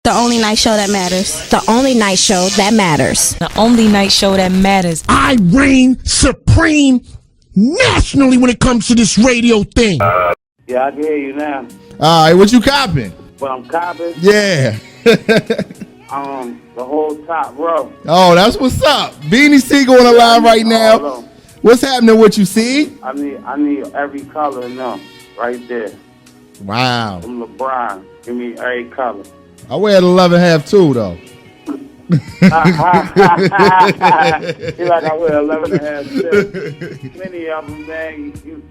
The only night show that matters. The only night show that matters. The only night show that matters. I reign supreme nationally when it comes to this radio thing. Yeah, I can hear you now. All right, what you copping? What I'm copping? Yeah. The whole top row. Oh, that's what's up. Beanie Sigel on the line right now. What's happening with you, see? I need every color in them right there. Wow. I'm LeBron. Give me every color. I wear an 11.5 too, though. Feel like I wear 11.5 too. Many of them, man. You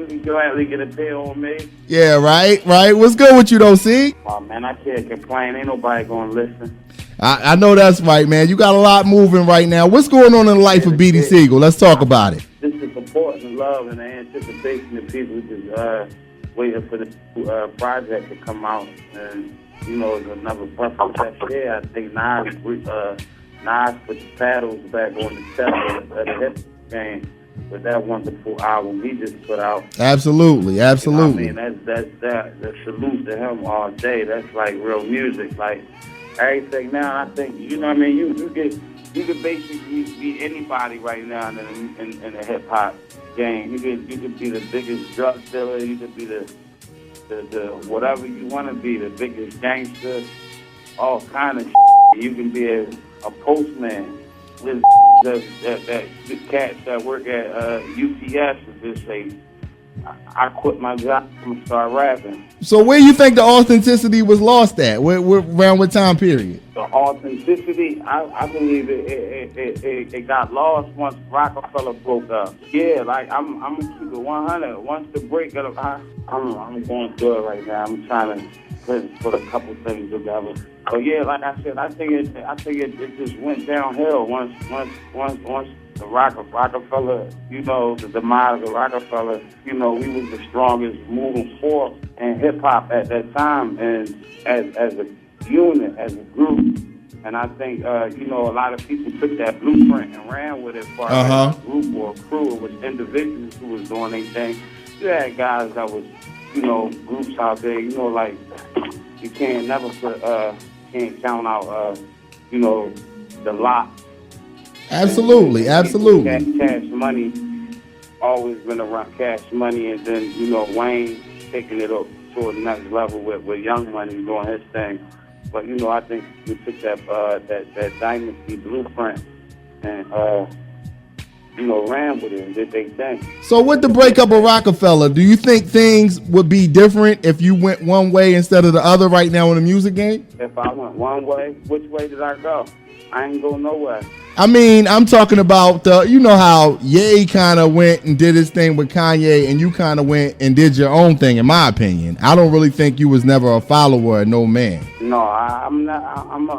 can gladly get a pair on me. Yeah, right. What's good with you, though, see? Oh, man, I can't complain. Ain't nobody gonna listen. I know that's right, man. You got a lot moving right now. What's going on in the life of Beanie Sigel? Let's talk about it. Just the support and love and the anticipation of people just waiting for the project to come out. And, you know, it's another breath of fresh air. I think Nas put the paddles back on the chest of the hip game with that wonderful album he just put out. Absolutely. You know what I mean, that's salute to him all day. That's like real music. Like everything now, I think, you know what I mean, you could basically be anybody right now in the hip hop game. You could be the biggest drug dealer. You could be the whatever you want to be, the biggest gangster, all kind of shit. You can be a postman. There's that cats that work at UPS and just say, I quit my job and start rapping. So where you think the authenticity was lost at? Around what time period? The authenticity, I believe it got lost once Rockefeller broke up. Yeah, like I'm gonna keep it 100. Once the breakup, I'm going through it right now. I'm trying to put a couple things together. But yeah, like I said, I think it just went downhill once the Rockefeller, you know, the demise of Rockefeller, you know, we was the strongest moving force in hip hop at that time, and as a unit, as a group. And I think, you know, a lot of people took that blueprint and ran with it for a group or a crew. It was individuals who was doing their thing. You had guys that was, you know, groups out there, you know, like you can't never can't count out, you know, the lot. Absolutely. Cash Money, always been around Cash Money, and then, you know, Wayne taking it up to the next level with Young Money doing his thing. But, you know, I think we took that dynasty blueprint and, you know, ran with it and did their thing. So with the breakup of Rockefeller, do you think things would be different if you went one way instead of the other right now in the music game? If I went one way, which way did I go? I ain't go nowhere. I mean, I'm talking about you know how Ye kind of went and did his thing with Kanye, and you kind of went and did your own thing. In my opinion, I don't really think you was never a follower of no man. No, I'm not. I'm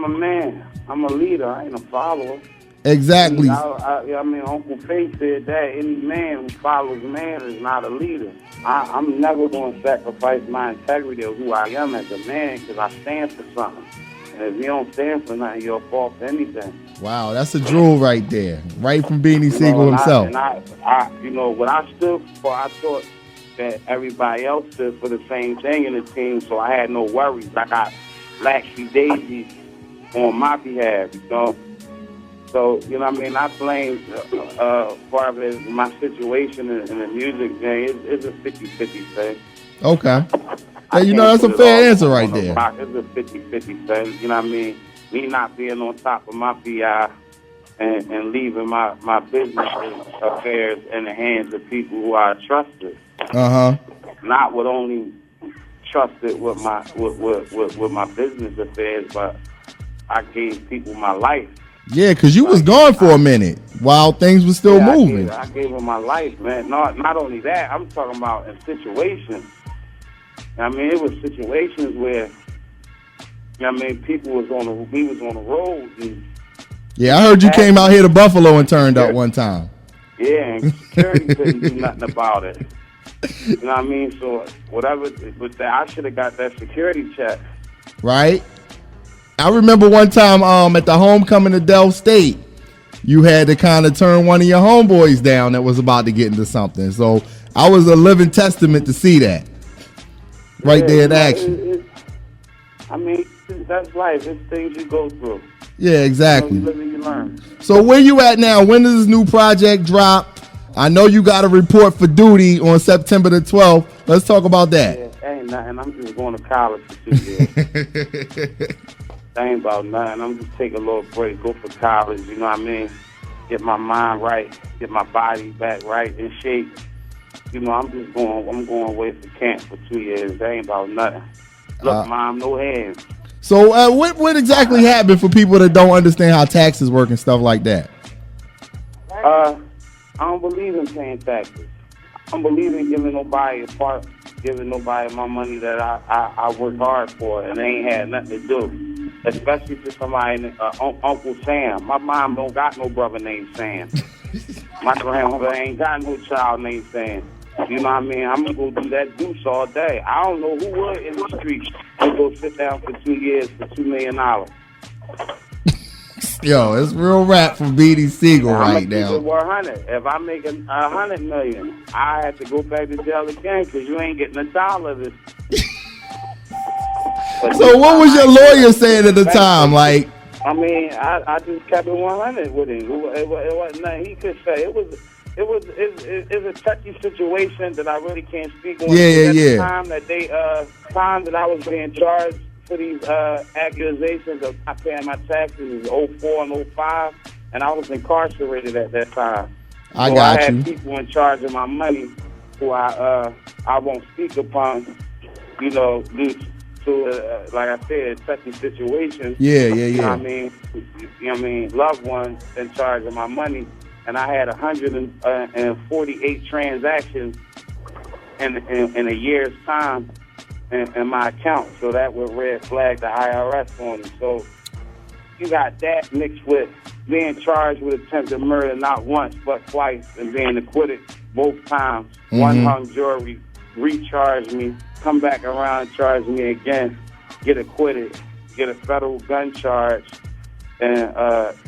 a man. I'm a leader. I ain't a follower. Exactly. I mean, Uncle Faith said that any man who follows man is not a leader. I'm never going to sacrifice my integrity of who I am as a man because I stand for something. And if you don't stand for nothing, you'll fall for anything. Wow, that's a drool right there, right from Beanie Sigel himself. I, you know, what I stood for, I thought that everybody else stood for the same thing in the team, so I had no worries. I got Laxy Daisy on my behalf, you know. So, you know what I mean? I blame part of it is my situation in the music game. It's a 50-50 thing. Okay. Yeah, you know, that's a fair answer right there. It's a 50-50 thing. You know what I mean? Me not being on top of my BI and leaving my business affairs in the hands of people who I trusted. Not with only trusted with my business affairs, but I gave people my life. Yeah, because you was gone for a minute while things were still moving. I gave them my life, man. Not only that, I'm talking about in situations. I mean, it was situations where, I mean, we was on the road. And yeah, I heard you came out here to Buffalo and turned up one time. Yeah, and security couldn't do nothing about it. You know what I mean? So whatever, with that, I should have got that security check. Right. I remember one time at the homecoming to Del State, you had to kind of turn one of your homeboys down that was about to get into something. So I was a living testament to see that. Right there in action. I mean, that's life. It's things you go through. Yeah, exactly. You live and you learn. So where you at now? When does this new project drop? I know you got a report for duty on September the 12th. Let's talk about that. Yeah, ain't nothing. I'm just going to college for 2 years. That ain't about nothing. I'm just taking a little break, go for college, you know what I mean? Get my mind right, get my body back right in shape. You know, I'm going away for camp for 2 years. That ain't about nothing. Look, Mom, no hands. So what exactly happened for people that don't understand how taxes work and stuff like that? I don't believe in paying taxes. I don't believe in giving nobody my money that I worked hard for and they ain't had nothing to do. Especially to somebody, Uncle Sam. My mom don't got no brother named Sam. My grandmother ain't got no child named Sam. You know what I mean? I'm going to go do that deuce all day. I don't know who would in the street and go sit down for 2 years for $2 million. Yo, it's real rap from Beanie Sigel right now. 100. If I make $100 million, I have to go back to jail again because you ain't getting $1 of this. So what was your lawyer saying at the time? Like, I mean, I just kept it 100 with him. It wasn't nothing he could say. It's a touchy situation that I really can't speak on. Yeah. The time that I was being charged for these accusations of not paying my taxes was 04 and 05, and I was incarcerated at that time. I had people in charge of my money who I won't speak upon, you know, due to, like I said, touchy situation. Yeah. You know what I mean? Loved ones in charge of my money. And I had 148 transactions in a year's time in my account. So that would red flag the IRS on me. So you got that mixed with being charged with attempted murder not once but twice and being acquitted both times. Mm-hmm. One hung jury recharged me, come back around and charge me again, get acquitted, get a federal gun charge, and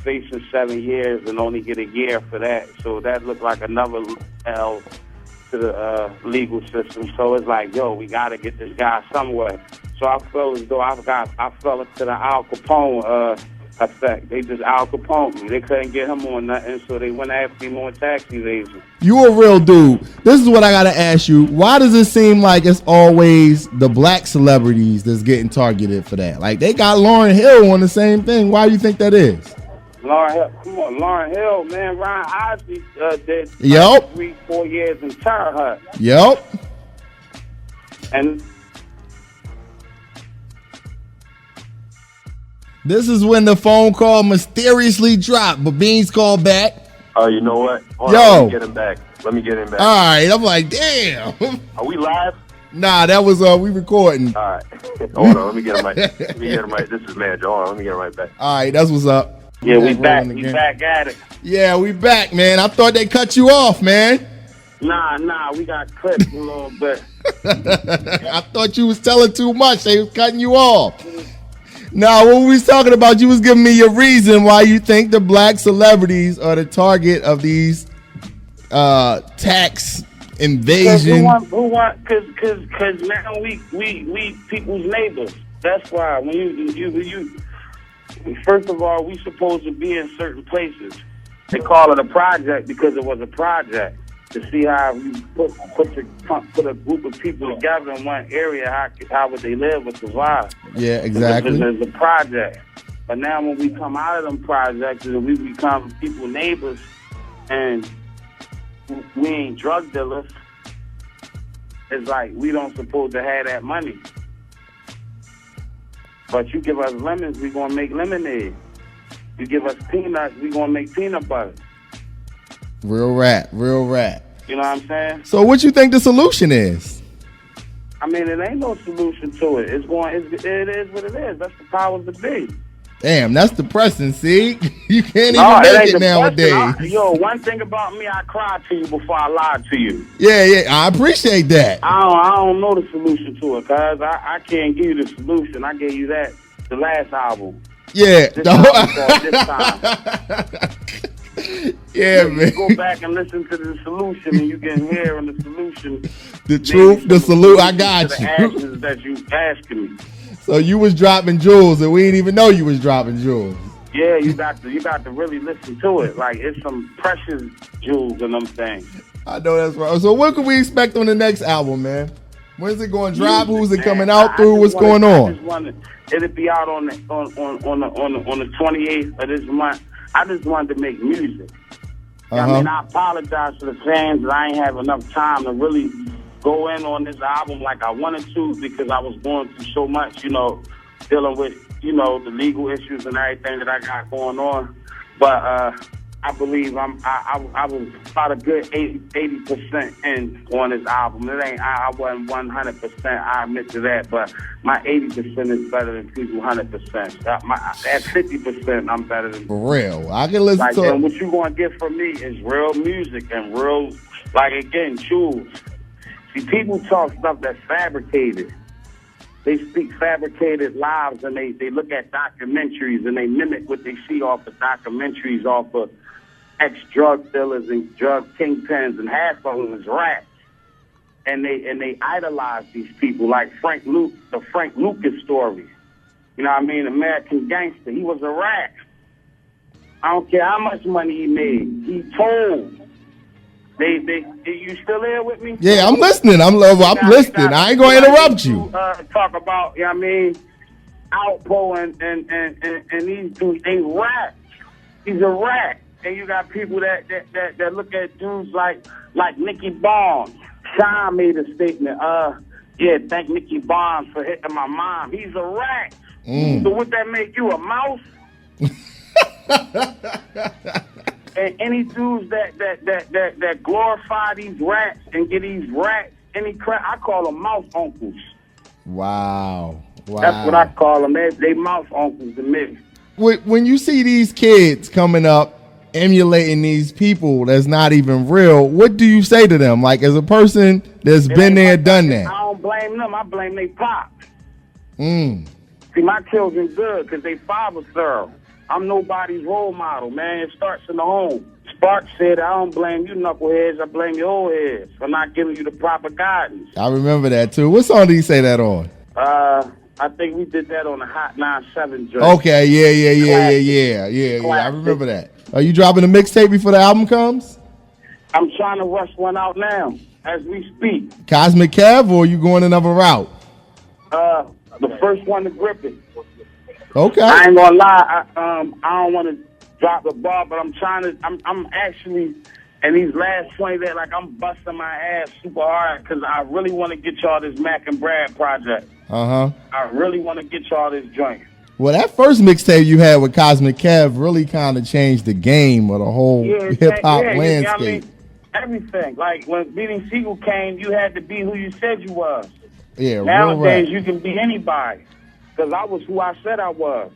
facing 7 years and only get a year for that. So that looked like another L to the legal system. So it's like, yo, we got to get this guy somewhere. So I felt as though I fell into the Al Capone effect. They just Al Capone me. They couldn't get him on nothing, so they went after him on tax evasion. You a real dude. This is what I got to ask you. Why does it seem like it's always the black celebrities that's getting targeted for that? Like, they got Lauryn Hill on the same thing. Why do you think that is? Lauryn Hill, come on, Lauryn Hill, man. Ryan Osley did 3-4 years in Terre Hut. Yep. And this is when the phone call mysteriously dropped, but Beans called back. Oh, you know what? Yo. Let me get him back. All right, I'm like, damn. Are we live? Nah, that was we recording. All right. Hold on, let me get him right. This is manager. Hold on, let me get him right back. All right, that's what's up. Yeah, we back. We back at it. Yeah, we back, man. I thought they cut you off, man. Nah, we got clipped a little bit. I thought you was telling too much. They was cutting you off. Now, what we was talking about, you was giving me your reason why you think the black celebrities are the target of these tax invasion. Because now we people's neighbors. That's why when you first of all, we supposed to be in certain places. They call it a project because it was a project. To see how you put a group of people together in one area, how would they live or survive? Yeah, exactly. It's a project. But now when we come out of them projects and we become people neighbors and we ain't drug dealers, it's like we don't supposed to have that money. But you give us lemons, we gonna make lemonade. You give us peanuts, we gonna make peanut butter. Real rap. You know what I'm saying? So what you think the solution is? I mean, it ain't no solution to it. It is what it is. That's the powers that be. Damn, that's depressing, see? You can't even make it nowadays. One thing about me, I cry to you before I lie to you. Yeah, I appreciate that. I don't know the solution to it, cuz I can't give you the solution. I gave you that the last album. Yeah. This time. Yeah, man. You go back and listen to the solution, and you can hear in the solution the truth, the salute. I got the you. actions that you asking me. So you was dropping jewels, and we didn't even know you was dropping jewels. Yeah, you got to really listen to it. Like, it's some precious jewels in them things. I know that's right. So what can we expect on the next album, man? When's it going to drop? Who's it coming out through? What's going on? It'll be out on the 28th of this month. I just wanted to make music. I mean, I apologize to the fans that I ain't have enough time to really go in on this album like I wanted to, because I was going through so much, dealing with, the legal issues and everything that I got going on. But I believe I was about a good 80% in on this album. I wasn't 100%. I admit to that, but my 80% is better than people 100%. At 50%, I'm better than. For real, I can listen to it. And what you gonna get from me is real music and real, jewels. See, people talk stuff that's fabricated. They speak fabricated lives, and they look at documentaries and they mimic what they see off of documentaries, off of ex-drug dealers and drug kingpins, and half of them is rats. And they idolize these people, like the Frank Lucas story. You know what I mean? American Gangster. He was a rat. I don't care how much money he made. He told. You still there with me? Yeah, I'm listening. I'm listening. I ain't gonna interrupt you. Talk about, Outpo and these dudes, they rats. He's a rat. And you got people that look at dudes like Nicky Barnes. Sean made a statement. Thank Nicky Barnes for hitting my mom. He's a rat. So would that make you a mouse? And any dudes that glorify these rats and get these rats any crap, I call them mouse uncles. Wow. That's what I call them. They mouse uncles to me. When you see these kids coming up emulating these people that's not even real, what do you say to them? Like, as a person that's been there, done that. I don't blame them. I blame they pop. See, my children good because they father thorough. I'm nobody's role model, man. It starts in the home. Sparks said, I don't blame you knuckleheads. I blame your old heads for not giving you the proper guidance. I remember that, too. What song did you say that on? I think we did that on the Hot 97 joint. Okay, yeah. I remember that. Are you dropping a mixtape before the album comes? I'm trying to rush one out now as we speak. Cosmic Kev, or are you going another route? The first one to grip it. Okay. I ain't gonna lie. I don't want to drop the ball, but I'm actually, in these last 20 days, I'm busting my ass super hard because I really want to get y'all this Mac and Brad project. I really want to get y'all this joint. Well, that first mixtape you had with Cosmic Kev really kind of changed the game of the whole hip-hop landscape. I mean, everything. Like, when Beanie Sigel came, you had to be who you said you was. Yeah, nowadays, you can be anybody. Because I was who I said I was.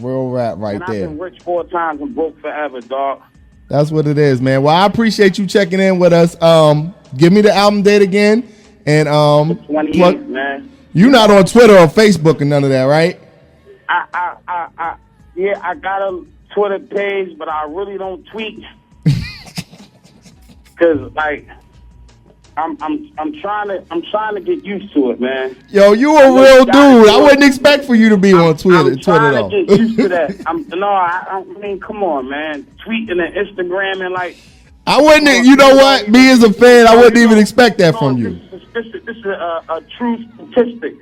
Real rap right and there. I've been rich 4 times and broke forever, dog. That's what it is, man. Well, I appreciate you checking in with us. Give me the album date again. And the 28th, man. You not on Twitter or Facebook and none of that, right? I got a Twitter page, but I really don't tweet. Cause I'm trying to get used to it, man. Yo, you a real dude. I wouldn't expect for you to be on Twitter. I'm trying to get used to that. I mean, come on, man. Tweeting and Instagram and I wouldn't. You know what? Me as a fan, I wouldn't even expect that from you. This is a true statistic.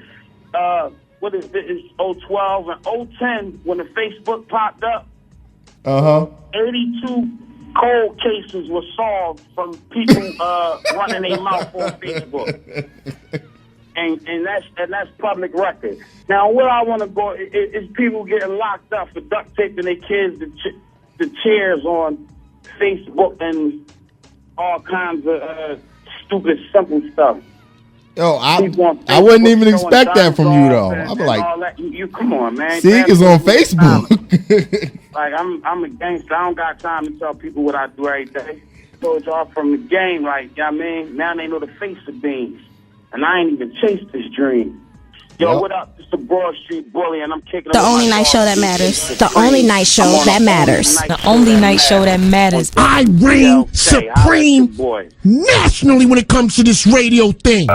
What is it? It's 012 and 010 when the Facebook popped up. 82 cold cases were solved from people running their mouth on Facebook, and that's public record. Now, where I want to go is people getting locked up for duct taping their kids the chairs on Facebook and all kinds of stupid, simple stuff. Yo, I wouldn't even expect that from you though. I'd be like, you come on, man. See, it's on Facebook. I'm a gangster. I don't got time to tell people what I do every day. So it's all from the game, you know what I mean? Now they know the face of Beans. And I ain't even chased this dream. Yo, what up? It's the Broad Street Bully, and I'm kicking The only night show that matters. The only night show that matters. The only night show that matters. I reign supreme nationally when it comes to this radio thing.